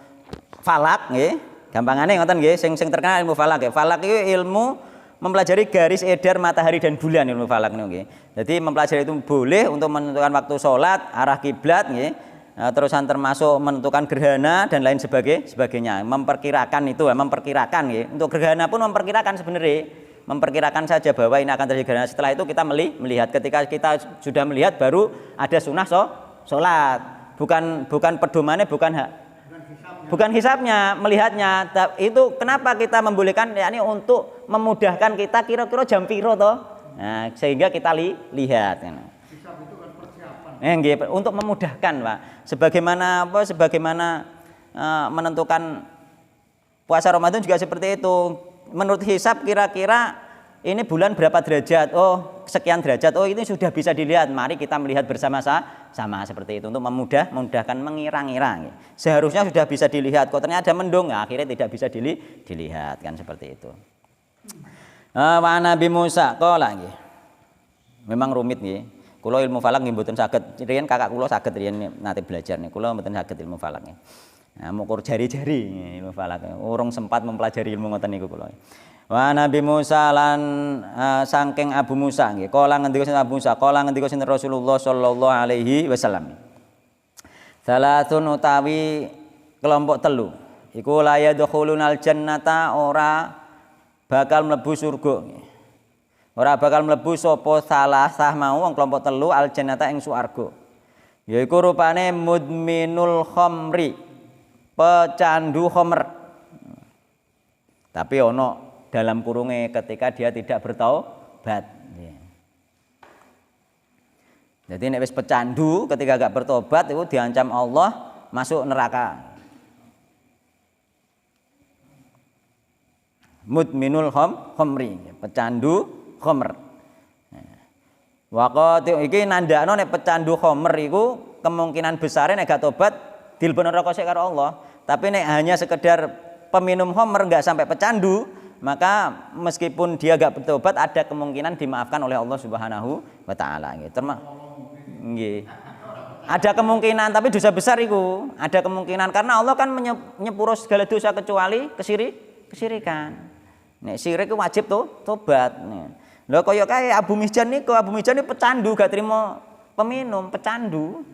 A: falak nggih. Gampangane ngoten nggih, sing terkenal ilmu falak nggih. Falak itu ilmu mempelajari garis edar matahari dan bulan, ilmu falak niku nggih. Jadi mempelajari itu boleh untuk menentukan waktu sholat, arah kiblat nggih. Terusan termasuk menentukan gerhana dan lain sebagainya. Memperkirakan itu, memperkirakan nggih. Untuk gerhana pun memperkirakan sebenarnya. Memperkirakan saja bahwa ini akan terjadi gerhana. Setelah itu kita melihat, ketika kita sudah melihat baru ada sunnah sholat. Bukan pedomannya, bukan hisabnya, melihatnya. Itu kenapa kita membolehkan, yakni untuk memudahkan kita kira-kira jam piro toh. Nah, sehingga kita lihat.
B: Hisab itu kan persiapan.
A: Untuk memudahkan, Pak. Sebagaimana menentukan puasa Ramadan juga seperti itu. Menurut hisab kira-kira ini bulan berapa derajat? Oh, sekian derajat. Oh, ini sudah bisa dilihat. Mari kita melihat bersama-sama seperti itu untuk memudahkan mengira-ngira. Seharusnya sudah bisa dilihat. Kok ternyata ada mendung, akhirnya tidak bisa dilihat kan seperti itu. Wa Nabi Musa qala nggih. Memang rumit nggih. Kula ilmu falak nggih mboten saged. Riyen kakak kula saged riyen nate belajar nih. Kula mboten saged ilmu falak nggih. Nah, mukur jari-jari ilmu falak. Urung sempat mempelajari ilmu ngoten niku kula. Wa Nabi Musa lan saking Abu Musa nggih. Kala ngendika sinten Abu Musa, kala ngendika sinten Rasulullah sallallahu alaihi wasallam. Salatun utawi kelompok telu. Iku la yadkhulunal jannata ora bakal mlebu surga. Ora bakal mlebu sapa salasah mau wong kelompok telu al jannata ing swarga. Yaiku rupane mudminul khamri, pecandu khamr. Tapi ono dalam kurunge ketika dia tidak bertaubat. Jadi nek wis pecandu ketika gak bertobat itu diancam Allah masuk neraka. Mudminul khamri, pecandu khamr. Waqati iki nandakno nek pecandu khamr iku kemungkinan besar nek gak tobat dilebokno neraka sik karo Allah. Tapi nek hanya sekedar peminum khamr enggak sampai pecandu, maka meskipun dia enggak bertobat ada kemungkinan dimaafkan oleh Allah Subhanahu wa taala nggih. Nggih. Ada kemungkinan tapi dosa besar iku. Ada kemungkinan karena Allah kan menyepuro segala dosa kecuali kesirikan. Nek syirik ku wajib tobat. Lho kaya kae Abu Mihjan niku, Abu Mihjan niku pecandu gak trimo peminum, pecandu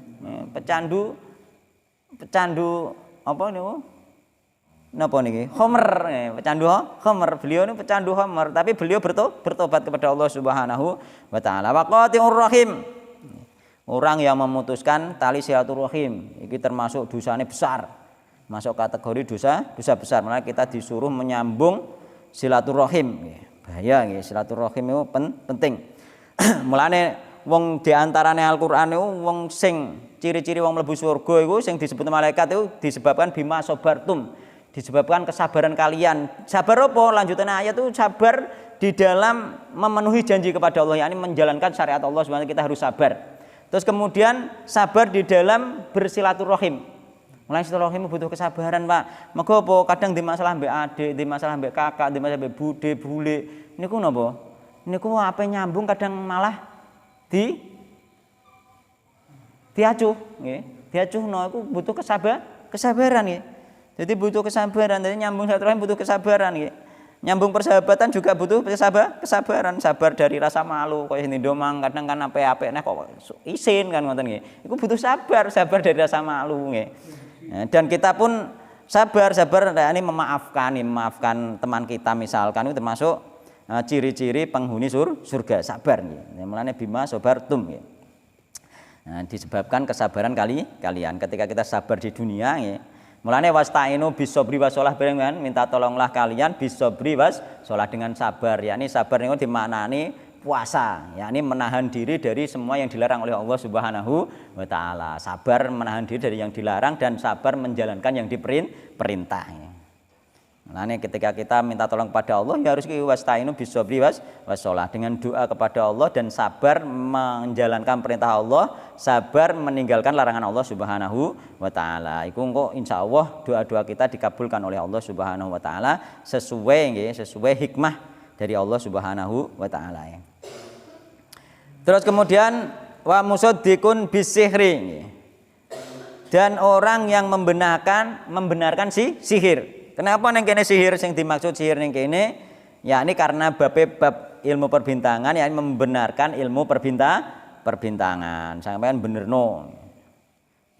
A: apa niku? Napa niki? Khamr, pecandu khamr. Beliau ini pecandu khamr, tapi beliau bertobat kepada Allah Subhanahu wa taala. Waqati'ur rahim. Orang yang memutuskan tali silaturahim, ini termasuk dosanya besar. Masuk kategori dosa besar. Maka kita disuruh menyambung silaturahim. Bahaya nggih, silaturahim itu penting. Mulane wong di antarane Al-Qur'an itu wong sing ciri-ciri wong mlebu surga iku sing disebut malaikat itu disebabkan bima sabartum, disebabkan kesabaran kalian. Sabar apa? Lanjutan ayat itu sabar di dalam memenuhi janji kepada Allah, yakni menjalankan syariat Allah Subhanahu kita harus sabar. Terus kemudian sabar di dalam bersilaturahim. Mulai silaturahim butuh kesabaran, Pak. Mergo apa? Kadang di masalah mbek adik, di masalah mbek kakak, di masalah mbek bude, bule. Niku napa? Niku ape nyambung kadang malah diacuh nggih. Diacuhno iku butuh kesabaran nggih. Jadi butuh kesabaran, jadi nyambung silaturahim butuh kesabaran nggih. Nyambung persahabatan juga butuh kesabaran, sabar dari rasa malu kaya ndomang kadang kan apik-apik nek kok isin kan ngoten nggih. Iku butuh sabar dari rasa malu nggih. Dan kita pun sabar ini memaafkan teman kita misalkan itu termasuk ciri-ciri penghuni surga, sabar nggih. Mulane bima sabartum nggih. Nah, disebabkan kesabaran kalian ketika kita sabar di dunia nggih. Mulane wasta'inu bisobri wasolah bareng minta tolonglah kalian bisobri wasolah dengan sabar, yakni sabar niku dimaknani puasa, yakni menahan diri dari semua yang dilarang oleh Allah Subhanahu wa taala. Sabar menahan diri dari yang dilarang dan sabar menjalankan yang diperintah. Mulane ketika kita minta tolong kepada Allah ya harus wasta'inu bisobri wasolah dengan doa kepada Allah dan sabar menjalankan perintah Allah, sabar meninggalkan larangan Allah Subhanahu wa taala. Iku engko insyaallah doa-doa kita dikabulkan oleh Allah Subhanahu wa taala sesuai hikmah dari Allah Subhanahu wa taala. Terus kemudian wa musaddiqun bisihri. Dan orang yang membenarkan sihir. Kenapa neng kene sihir sing dimaksud sihir neng kene? Ya ini karena bab ilmu perbintangan, yakni membenarkan ilmu perbintangan. Sampeyan benerno.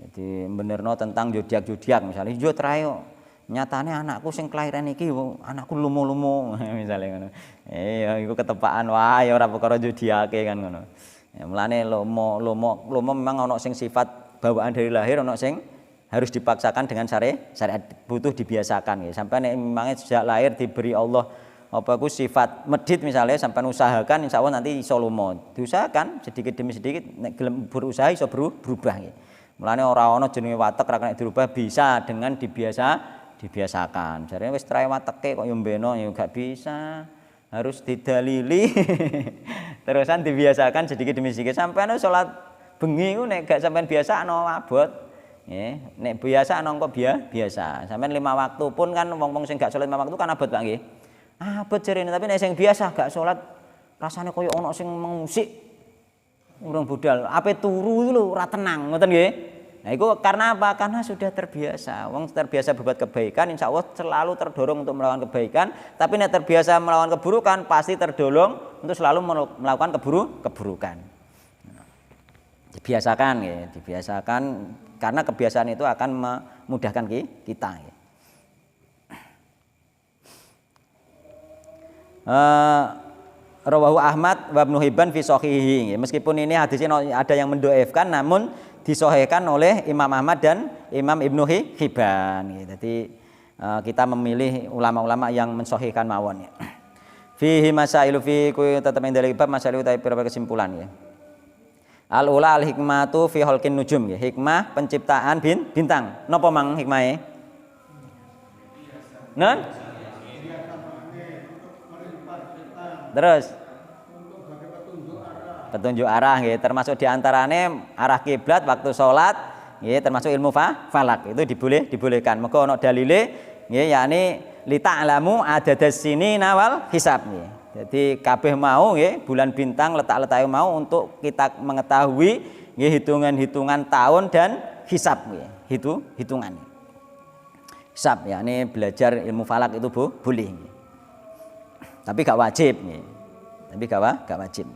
A: Jadi benerno tentang zodiak misalnya yo trayo. Nyatane anakku sing kelahiran iki anakku lumo-lumo misalnya ngono. Ya iku ketepaan wae ora perkara zodiake kan ngono. Ya mulane lumo memang ana sing sifat bawaan dari lahir, ana sing harus dipaksakan dengan syariat butuh dibiasakan ya. Sampai nek memangnya sejak lahir diberi Allah apa ku sifat medit misalnya sampai usahakan insyaallah nanti iso lumo. Diusahakan sedikit demi sedikit nek gelem berusaha iso berubah ya. Mulane ora ana jenenge watek ra kena dirubah bisa dengan dibiasakan. Jarene wis trae wateke kok yo mbeno yo gak bisa. Harus didalili. Terusan dibiasakan sedikit demi sedikit sampai salat bengi ku nek gak sampean biasakno abot. Nggih, nek biasa ana kok biasa. Sampeyan 5 waktu pun kan wong-wong sing gak salat 5 waktu kan abot Pak nggih. Abot jarene tapi nek sing biasa gak salat rasane koyo ana sing mengusik. Urung budal, ape turu iki lho ora tenang, ngoten nggih. Nah, itu karena apa? Karena sudah terbiasa. Wong terbiasa berbuat kebaikan, insya Allah selalu terdorong untuk melakukan kebaikan. Tapi nek terbiasa melakukan keburukan, pasti terdorong untuk selalu melakukan keburukan. Dibiasakan, ya, dibiasakan karena kebiasaan itu akan memudahkan kita. Ya. Rawahu Ahmad wa Ibnu Hibban fi shahihi. Meskipun ini hadisnya ada yang mendoifkan, namun disahihkan oleh Imam Ahmad dan Imam Ibnu Hibban. Jadi kita memilih ulama-ulama yang mensahihkan mawon. Ya. Fihi masailu fi tetap yang dari bab masailu tapi beberapa kesimpulan ya. Al-ula al-hikmatu fi khalqin nujum ya. Hikmah penciptaan bintang. Napa mang hikmahe? Non? Terus petunjuk arah ya. Termasuk diantaranya arah kiblat waktu sholat ya, termasuk ilmu falak itu dibolehkan. Mergo ana dalile ya, yakni li ta'lamu adadas sinina wal hisab ya. Jadi kabeh mau ya, bulan bintang letak-letak mau untuk kita mengetahui ya, hitungan-hitungan tahun dan hisab ya. Hitungan. Hisab ya, ini belajar ilmu falak itu boleh. Ya. Tapi gak wajib ya. Tapi gak wajib.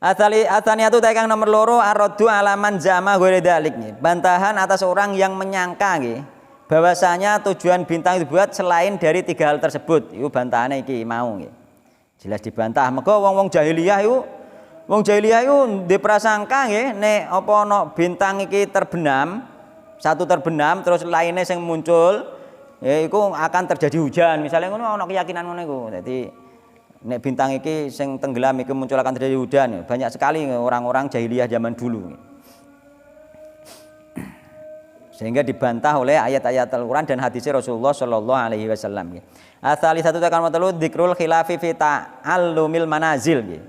A: Atsaniyatu kang nomor loro ar-raddu alaman zama ghairi dzalik. Bantahan atas orang yang menyangka nggih bahwasanya tujuan bintang dibuat selain dari 3 hal tersebut. Iku bantahane iki mau nggih. Jelas dibantah. Mergo wong jahiliyah iku ndek prasangka nggih nek apa ana bintang iki terbenam, satu terbenam terus lainnya yang muncul ya iku akan terjadi hujan. Misalnya ngono ana keyakinan ngono iku. Dadi nek bintang iki sing tenggelam iki muncul akan terjadi hujan. Banyak sekali orang-orang jahiliyah zaman dulu. Sehingga dibantah oleh ayat-ayat Al-Qur'an dan hadis Rasulullah sallallahu alaihi wasallam. Ats-tsalisatu takan matalu dzikrul khilafi fi ta'allumil manazil nggih.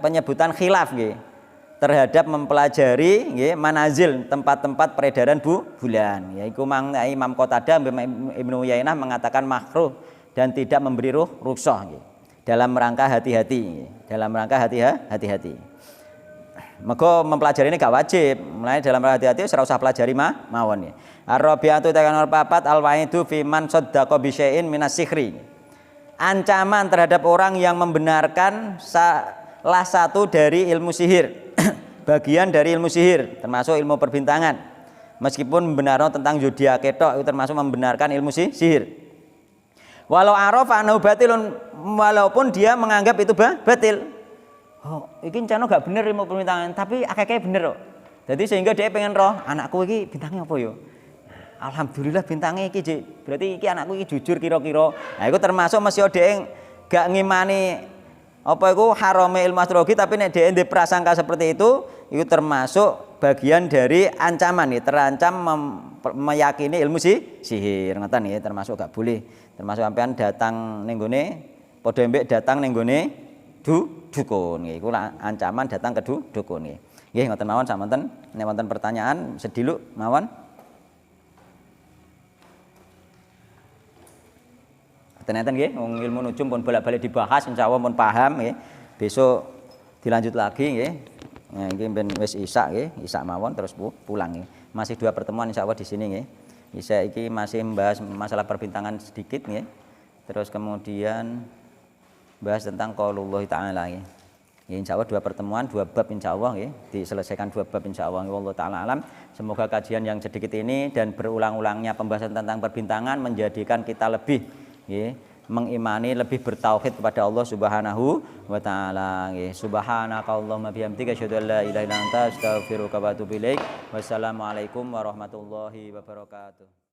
A: Penyebutan khilaf nggih terhadap mempelajari nggih manazil, tempat-tempat peredaran bulan. Yaiku Imam Qatadah Ibnu Uyainah mengatakan makruh dan tidak memberi rukhsah nggih. Dalam rangka hati-hati, dalam rangka hati-hati. Mergo mempelajari ini gak wajib. Mulai dalam rangka hati-hati ora usah pelajari mawon ya. Ar-rabi'atu tekan nomor 4 al-wa'idu fi man saddaqa bi syai'in minas sihri. Ancaman terhadap orang yang membenarkan salah satu dari ilmu sihir. Bagian dari ilmu sihir termasuk ilmu perbintangan. Meskipun membenarkan tentang zodiak ketok itu termasuk membenarkan ilmu sihir. Walau arafa annahu batilun, walaupun dia menganggap itu batil. Oh, iki encana gak bener ilmu perbintangan, tapi akeh-akeh bener kok. Jadi sehingga dia pengen roh, anakku iki bintangnya apa yo? Alhamdulillah bintangnya iki, berarti iki anakku iki jujur kira-kira. Nah, itu termasuk masih dia gak ngimani apa itu harame ilmu astrologi, tapi nek dia ndek prasangka seperti itu termasuk bagian dari ancaman nih, terancam meyakini ilmu sihir ngoten nggih, termasuk gak boleh. Termasuk sampean datang ning gone padha mbek datang ning gone dukun nggih, iku ancaman datang ke dukun nggih. Nggih ngoten mawon samonten, nek wonten pertanyaan sediluk mawon. Ternyata nggih, ilmu nujum pun bolak-balik dibahas, insyaallah pun paham nggih. Besok dilanjut lagi nggih. Nah, iki ben wis isya nggih, isya mawon terus pulang nggih. Masih 2 pertemuan insyaallah di sini nggih. Isya iki masih membahas masalah perbintangan sedikit nggih. Terus kemudian bahas tentang qaulullah taala nggih. Ya insyaallah 2 pertemuan, 2 bab insyaallah nggih, diselesaikan 2 bab insyaallah. Wallahu taala alam. Semoga kajian yang sedikit ini dan berulang-ulangnya pembahasan tentang perbintangan menjadikan kita lebih nggih mengimani, lebih bertauhid kepada Allah Subhanahu wa taala nggih. Subhanakallahumma bihamdika asyhadu an la ilaha illa anta astaghfiruka wa atubu ilaik. Wassalamualaikum warahmatullahi wabarakatuh.